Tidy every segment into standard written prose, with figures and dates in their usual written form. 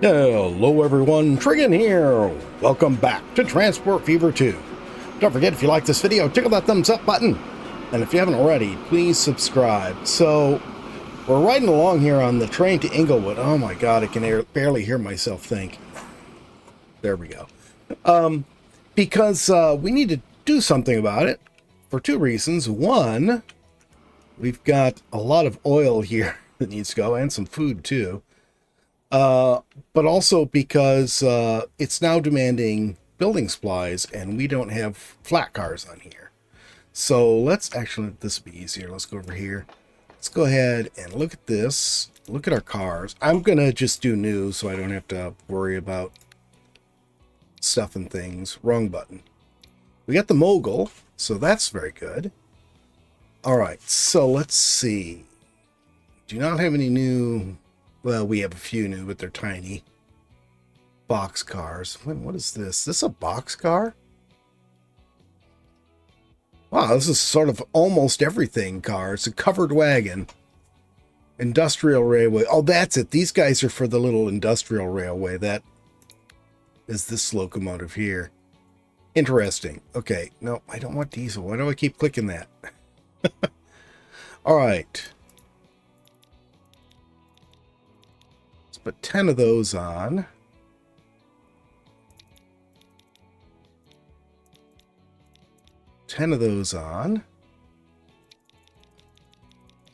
Hello everyone, Trigan here. Welcome back to Transport Fever 2. Don't forget, if you like this video, tickle that thumbs up button. And if you haven't already, please subscribe. So, we're riding along here on the train to Inglewood. Oh my god, I can barely hear myself think. There we go. Because we need to do something about it for two reasons. One, we've got a lot of oil here that needs to go, and some food too. But also because it's now demanding building supplies, and we don't have flat cars on here. So let's actually, this will be easier. Let's go over here. Let's go ahead and look at this. Look at our cars. I'm going to just do new so I don't have to worry about stuff and things. Wrong button. We got the Mogul, so that's very good. All right, so let's see. Do not have any new... Well, we have a few new, but they're tiny. Box cars. What is this? Is this a box car? Wow, this is sort of almost everything car. It's a covered wagon. Industrial railway. Oh, that's it. These guys are for the little industrial railway. That is this locomotive here. Interesting. Okay. No, I don't want diesel. Why do I keep clicking that? All right. Put 10 of those on.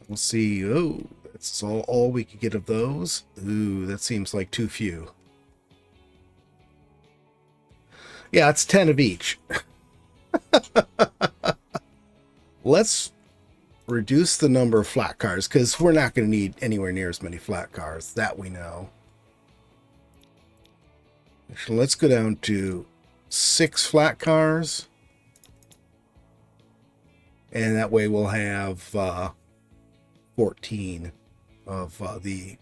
We'll see. Oh, that's all we could get of those. Ooh, that seems like too few. Yeah, it's 10 of each. Let's reduce the number of flat cars, because we're not going to need anywhere near as many flat cars. That we know. Actually, let's go down to 6 flat cars. And that way we'll have 14 of the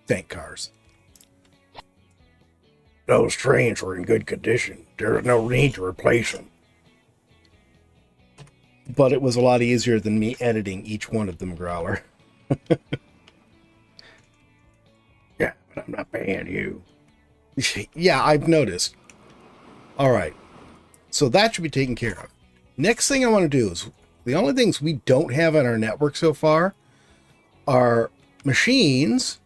tank cars. Those trains were in good condition. There's no need to replace them. But it was a lot easier than me editing each one of them, Growler. Yeah, but I'm not paying you. Yeah, I've noticed. All right. So that should be taken care of. Next thing I want to do is, the only things we don't have on our network so far are machines,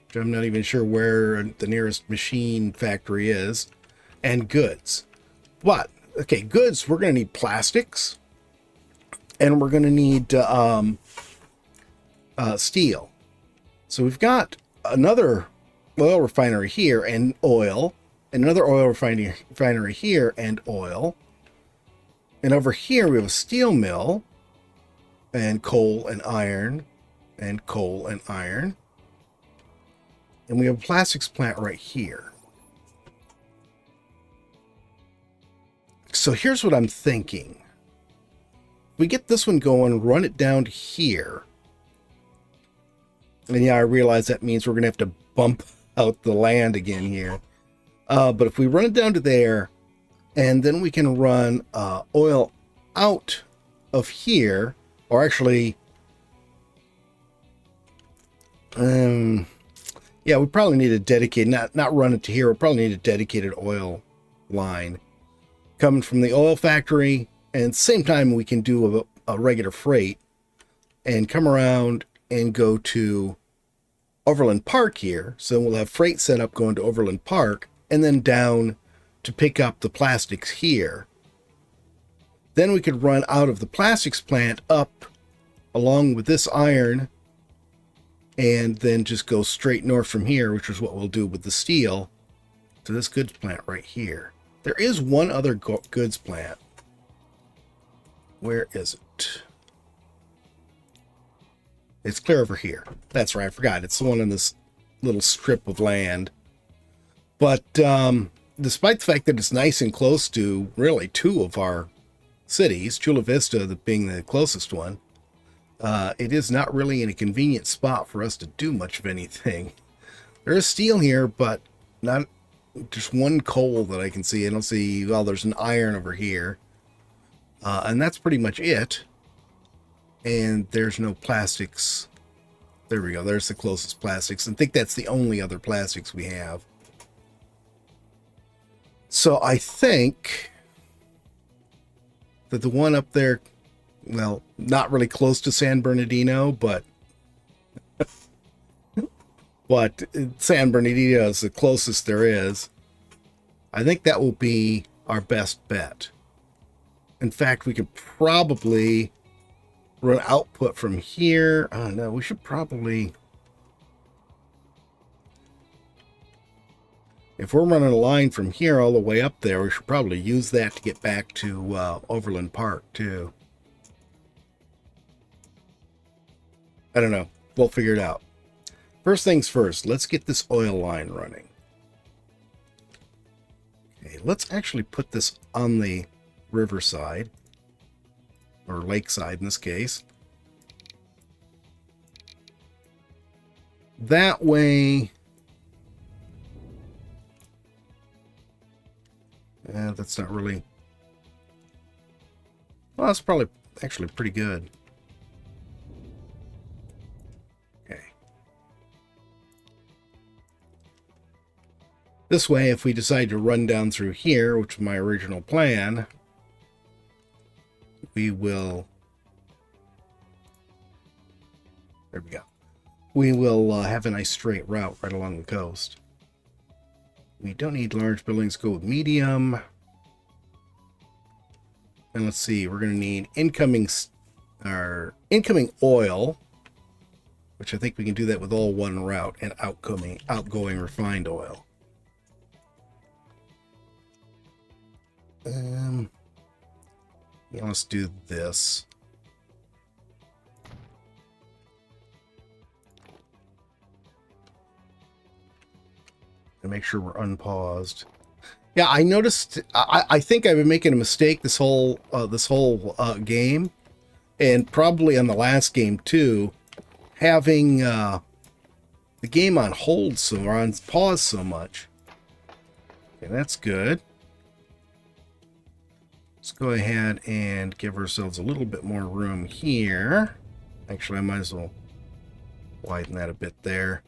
which I'm not even sure where the nearest machine factory is, and goods. But, okay, goods, we're going to need plastics. And we're going to need steel. So we've got another oil refinery here and oil. And another oil refinery here and oil. And over here we have a steel mill. And coal and iron. And coal and iron. And we have a plastics plant right here. So here's what I'm thinking. We get this one going, run it down to here. And yeah, I realize that means we're going to have to bump out the land again here. But if we run it down to there, and then we can run oil out of here, or actually, yeah, we probably need a dedicated, not run it to here, we probably need a dedicated oil line coming from the oil factory. And at the same time, we can do a regular freight and come around and go to Overland Park here. So we'll have freight set up going to Overland Park and then down to pick up the plastics here. Then we could run out of the plastics plant up along with this iron and then just go straight north from here, which is what we'll do with the steel, to this goods plant right here. There is one other goods plant. Where is it? It's clear over here. That's right, I forgot. It's the one in this little strip of land. But despite the fact that it's nice and close to really 2 of our cities, Chula Vista being the closest one, it is not really in a convenient spot for us to do much of anything. There is steel here, but not just one coal that I can see. I don't see, well, there's an iron over here. And that's pretty much it. And there's no plastics There we go. There's the closest plastics. I think that's the only other plastics we have. So I think that the one up there, well, not really close to San Bernardino, but San Bernardino is the closest there is. I think that will be our best bet. In fact, we could probably run output from here. Oh no, we should probably, if we're running a line from here all the way up there, we should probably use that to get back to Overland Park too. I don't know. We'll figure it out. First things first, let's get this oil line running. Okay, let's actually put this on the riverside, or lakeside in this case. That way, that's not really, well, that's probably actually pretty good. Okay. This way, if we decide to run down through here, which is my original plan, we will, there we go. We will have a nice straight route right along the coast. We don't need large buildings, go with medium. And let's see, we're going to need incoming oil, which I think we can do that with all one route, and outgoing refined oil. Yeah, let's do this. And make sure we're unpaused. Yeah, I noticed. I think I've been making a mistake this whole game, and probably on the last game too, having the game on hold or on pause so much. Okay, that's good. Let's go ahead and give ourselves a little bit more room here. Actually, I might as well widen that a bit there.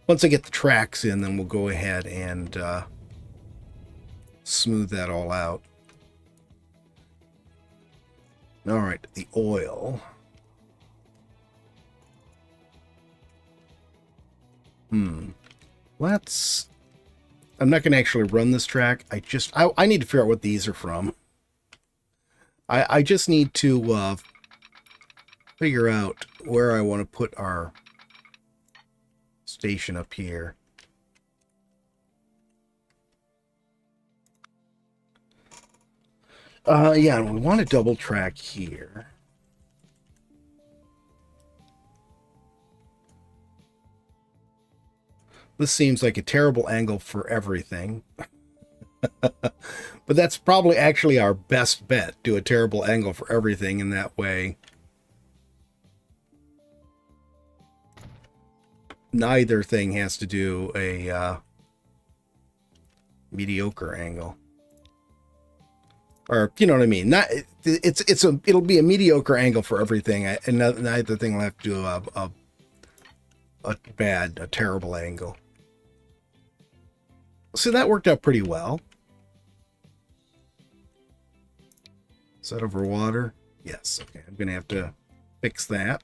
Once I get the tracks in, then we'll go ahead and smooth that all out. All right, the oil. Let's... I'm not going to actually run this track. I need to figure out what these are from. I just need to figure out where I want to put our station up here. Yeah, we want to double track here. This seems like a terrible angle for everything. But that's probably actually our best bet. Do a terrible angle for everything, in that way neither thing has to do a mediocre angle. Or, you know what I mean? Not it'll be a mediocre angle for everything, and neither thing will have to do a terrible angle. So that worked out pretty well. Is that over water? Yes. Okay, I'm going to have to fix that.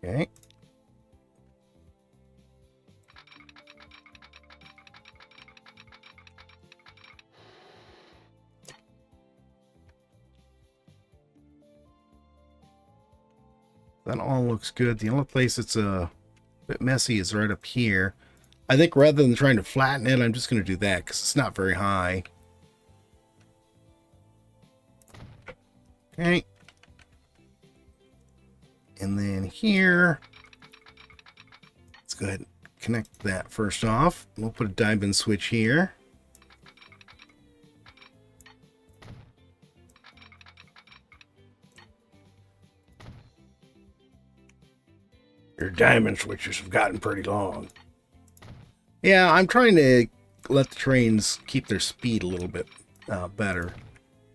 Okay. That all looks good. The only place that's a bit messy is right up here. I think rather than trying to flatten it, I'm just going to do that because it's not very high. Okay. And then here, let's go ahead and connect that first off. We'll put a diamond switch here. Your diamond switches have gotten pretty long. Yeah, I'm trying to let the trains keep their speed a little bit better.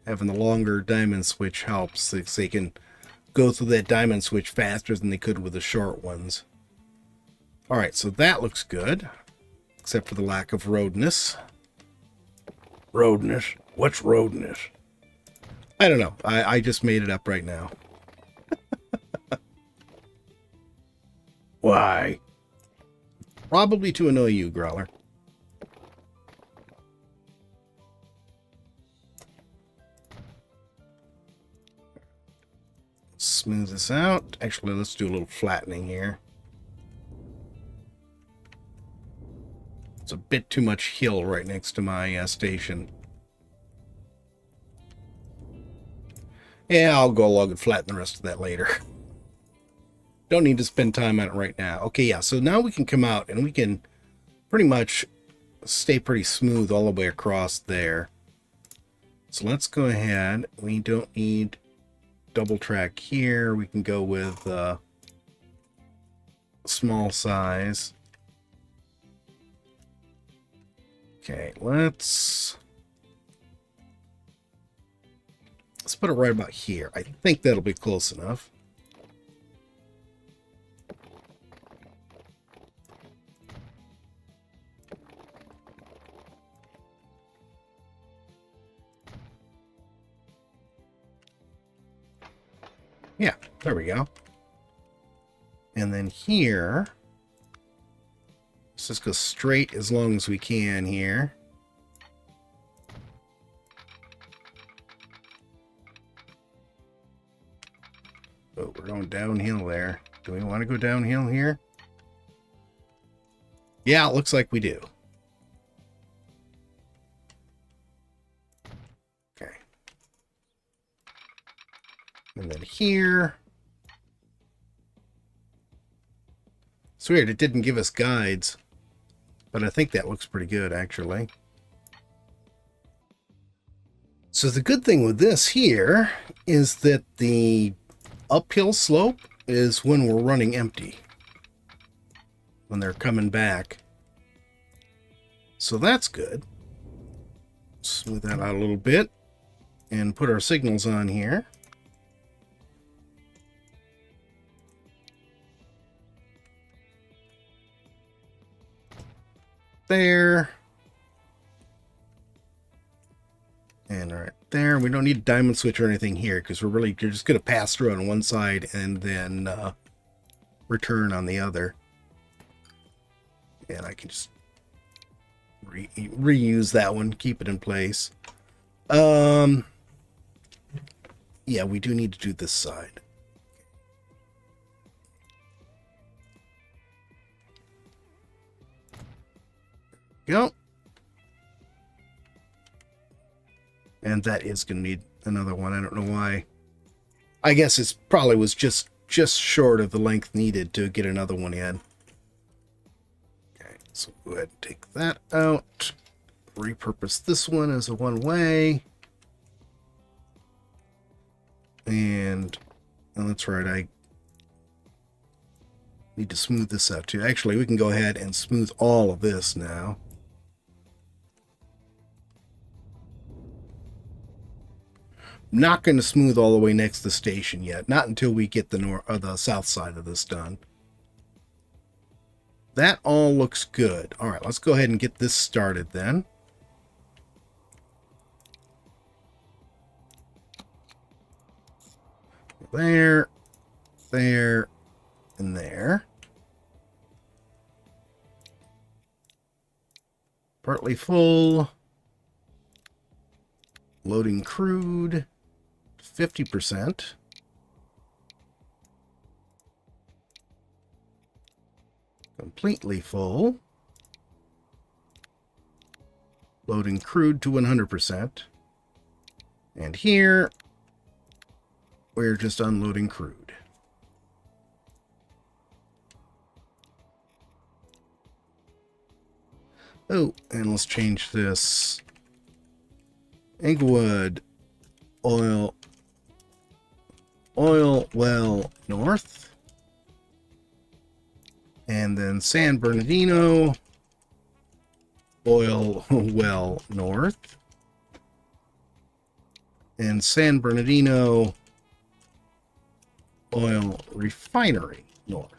Having the longer diamond switch helps, so they can go through that diamond switch faster than they could with the short ones. Alright, so that looks good. Except for the lack of roadness. Roadness? What's roadness? I don't know. I just made it up right now. Why? Probably to annoy you, Growler. Smooth this out. Actually, let's do a little flattening here. It's a bit too much hill right next to my station. Yeah, I'll go along and flatten the rest of that later. Don't need to spend time on it right now. Okay, yeah, so now we can come out and we can pretty much stay pretty smooth all the way across there. So let's go ahead. We don't need double track here. We can go with small size. Okay, let's put it right about here. I think that'll be close enough. Yeah, there we go. And then here, let's just go straight as long as we can here. Oh, we're going downhill there. Do we want to go downhill here? Yeah, it looks like we do. Okay. And then here. It's weird, it didn't give us guides, but I think that looks pretty good, actually. So the good thing with this here is that the uphill slope is when we're running empty, when they're coming back. So that's good. Smooth that out a little bit and put our signals on here. There. And right there. We don't need a diamond switch or anything here because you're just going to pass through on one side and then return on the other. And I can just reuse that one, keep it in place. Yeah, we do need to do this side. Go. And that is going to need another one. I don't know why. I guess it's probably was just short of the length needed to get another one in. Okay, so go ahead and take that out. Repurpose this one as a one-way. And oh, that's right, I need to smooth this out too. Actually, we can go ahead and smooth all of this now. Not going to smooth all the way next to the station yet. Not until we get the south side of this done. That all looks good. All right, let's go ahead and get this started then. There, there, and there. Partly full. Loading crude. 50%. Completely full. Loading crude to 100%. And here, we're just unloading crude. Oh, and let's change this. Englewood, oil well north. And then San Bernardino, oil well north. and San Bernardino Oil Refinery north.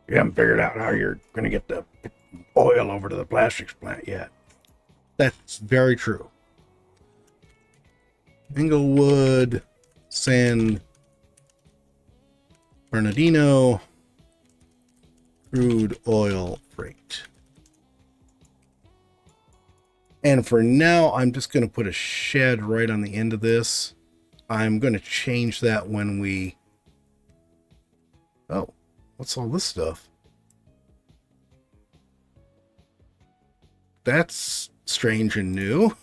You haven't figured out how you're going to get the oil over to the plastics plant yet. That's very true. Inglewood, San Bernardino, crude oil freight. And for now, I'm just going to put a shed right on the end of this. I'm going to change that when we... Oh, what's all this stuff? That's strange and new.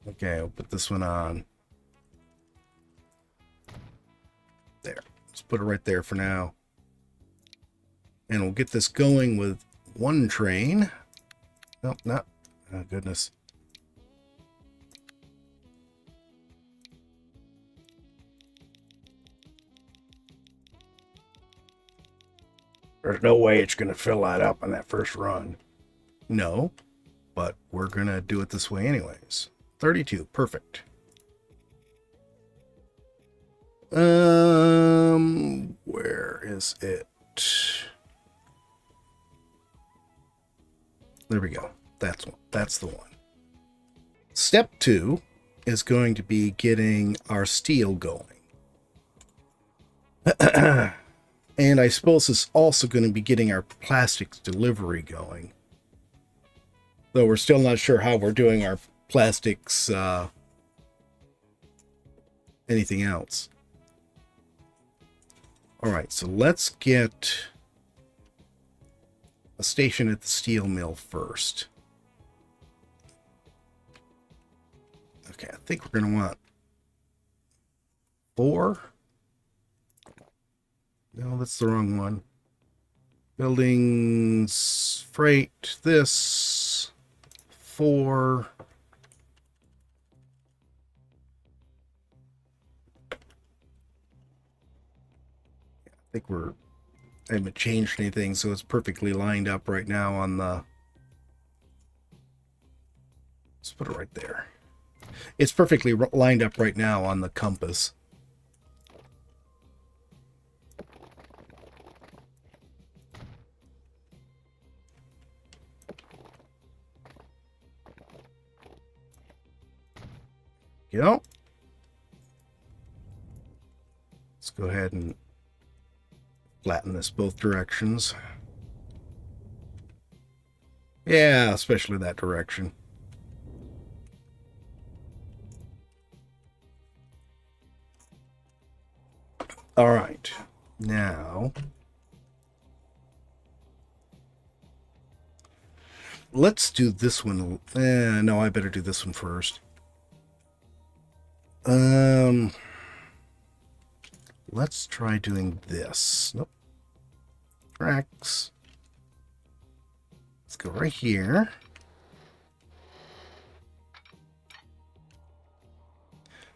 Okay, I'll put this one on. There. Let's put it right there for now. And we'll get this going with one train. Nope, not. Oh, goodness. There's no way it's going to fill that up on that first run. No, but we're going to do it this way anyways. 32, perfect. Where is it? There we go. That's the one. Step 2 is going to be getting our steel going. And I suppose it's also going to be getting our plastics delivery going. Though we're still not sure how we're doing our plastics, anything else. All right, so let's get a station at the steel mill first. Okay, I think we're going to want 4. No, that's the wrong one. Buildings, freight, this, 4. I think I haven't changed anything, so it's perfectly lined up right now on the... Let's put it right there. It's perfectly lined up right now on the compass. Go. Let's go ahead and flatten this both directions. Yeah, especially that direction. All right. Now, let's do this one. No, I better do this one first. Let's try doing this. Nope. Tracks. Let's go right here.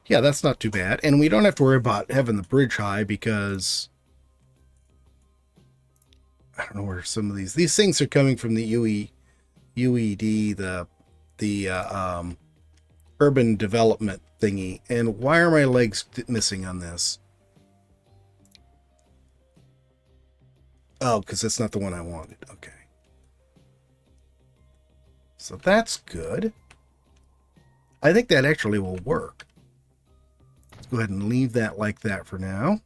Yeah, that's not too bad. And we don't have to worry about having the bridge high because I don't know where some of these things are coming from the UED, the urban development thingy. And why are my legs missing on this? Oh, because that's not the one I wanted. Okay. So that's good. I think that actually will work. Let's go ahead and leave that like that for now.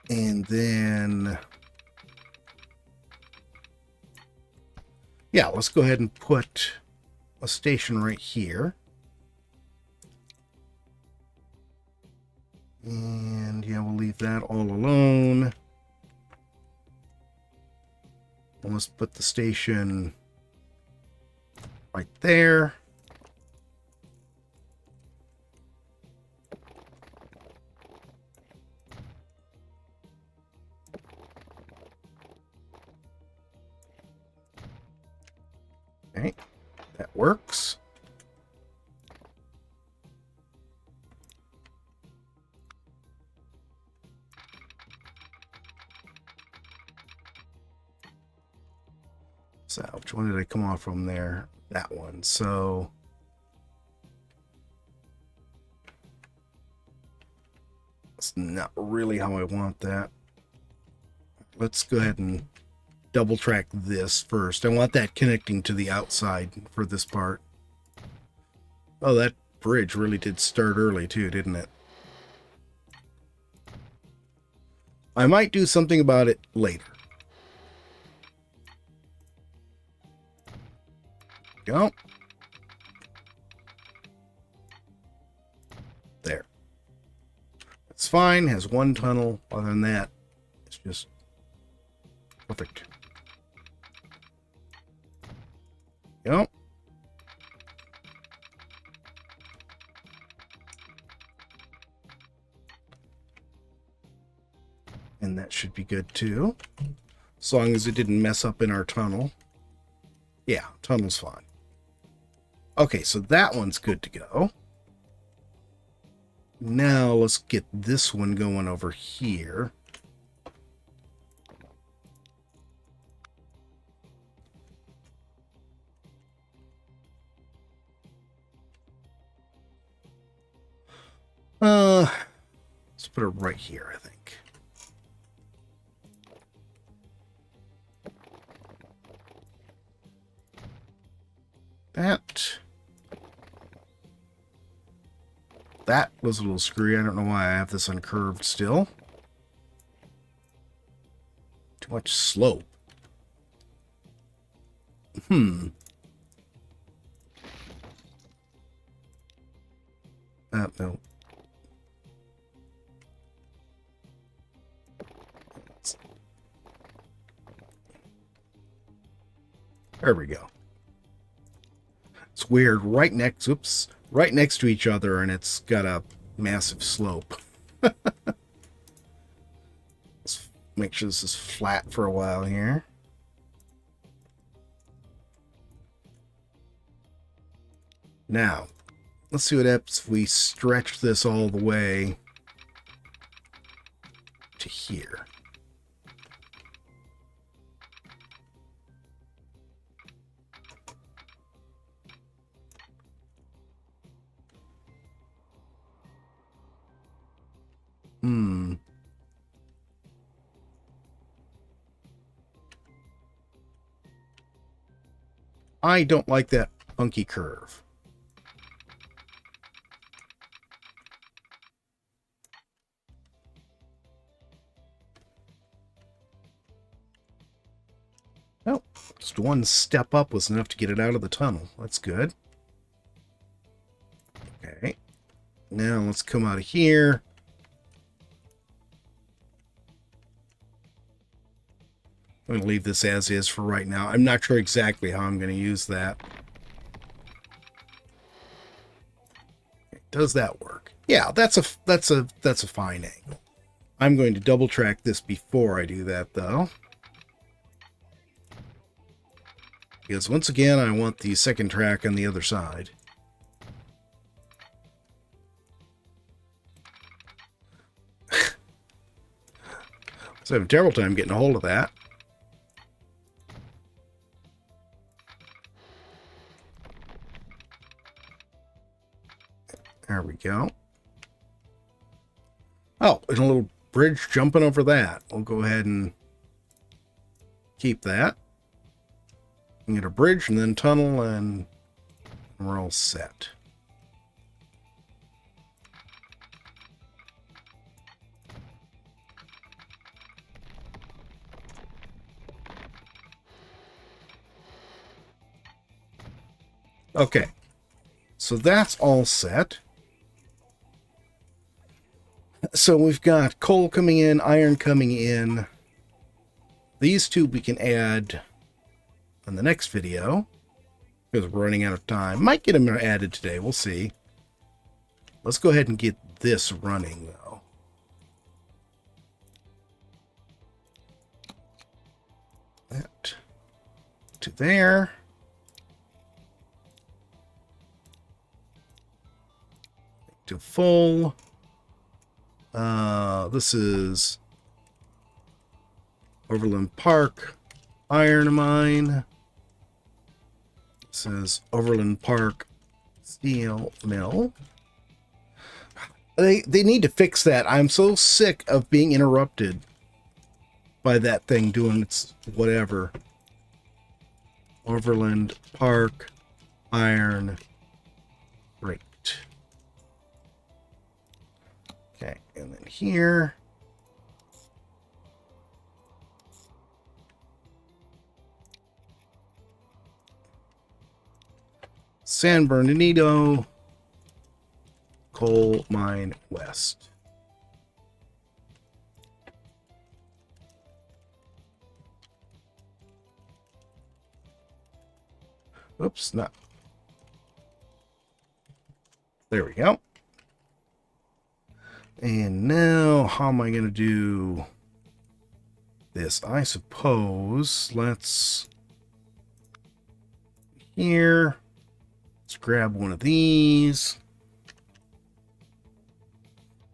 And then... yeah, let's go ahead and put a station right here. And yeah, we'll leave that all alone. And let's put the station right there. Okay, that works. So which one did I come off from there? That one. So it's not really how I want that. Let's go ahead and double track this first. I want that connecting to the outside for this part. Oh, that bridge really did start early too, didn't it? I might do something about it later. Go. There. It's fine. Has one tunnel. Other than that, it's just perfect. Go. And that should be good too. As long as it didn't mess up in our tunnel. Yeah, tunnel's fine. Okay, so that one's good to go. Now let's get this one going over here. Let's put it right here, I think. That was a little screwy. I don't know why I have this uncurved still. Too much slope. No. There we go. It's weird. Right next to each other, and it's got a massive slope. Let's make sure this is flat for a while here. Now, let's see what happens if we stretch this all the way to here. I don't like that funky curve. Oh, just one step up was enough to get it out of the tunnel. That's good. Okay. Now let's come out of here. I'm going to leave this as is for right now. I'm not sure exactly how I'm going to use that. Does that work? Yeah, that's a fine angle. I'm going to double track this before I do that though. Because once again, I want the second track on the other side. I was having a terrible time getting a hold of that. There we go. Oh, and a little bridge jumping over that. We'll go ahead and keep that. Get a bridge and then tunnel, and we're all set. Okay, so that's all set. So we've got coal coming in, iron coming in. These two we can add on the next video because we're running out of time. Might get them added today. We'll see. Let's go ahead and get this running though. That to there. To full. This is Overland Park, iron mine. says Overland Park Steel Mill. They need to fix that. I'm so sick of being interrupted by that thing doing its whatever. Overland Park Iron Rate. Okay, and then here. San Bernardino Coal Mine West. Oops, not. There we go. And now, how am I going to do this? I suppose let's here. Let's grab one of these.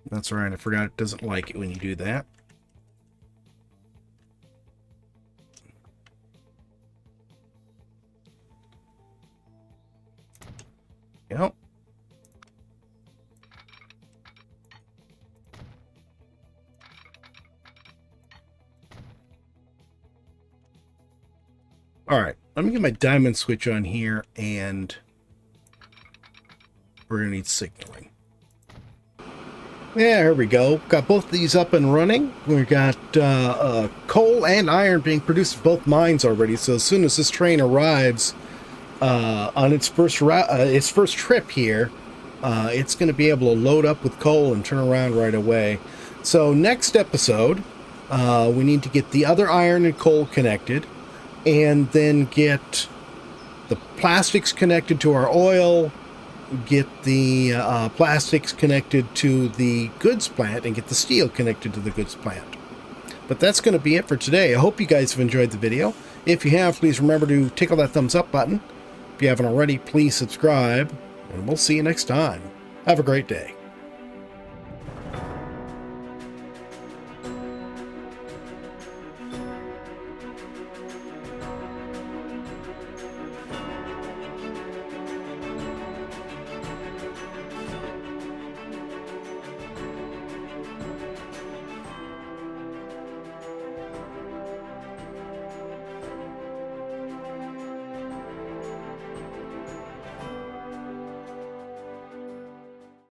That's right, I forgot it doesn't like it when you do that. Yep. All right, let me get my diamond switch on here, and we're going to need signaling. Yeah, here we go. Got both these up and running. We've got coal and iron being produced at both mines already, so as soon as this train arrives on its first trip here, it's going to be able to load up with coal and turn around right away. So next episode, we need to get the other iron and coal connected, and then get the plastics connected to our oil, get the plastics connected to the goods plant, and get the steel connected to the goods plant. But that's going to be it for today. I hope you guys have enjoyed the video. If you have, please remember to tickle that thumbs up button. If you haven't already, please subscribe, and we'll see you next time. Have a great day.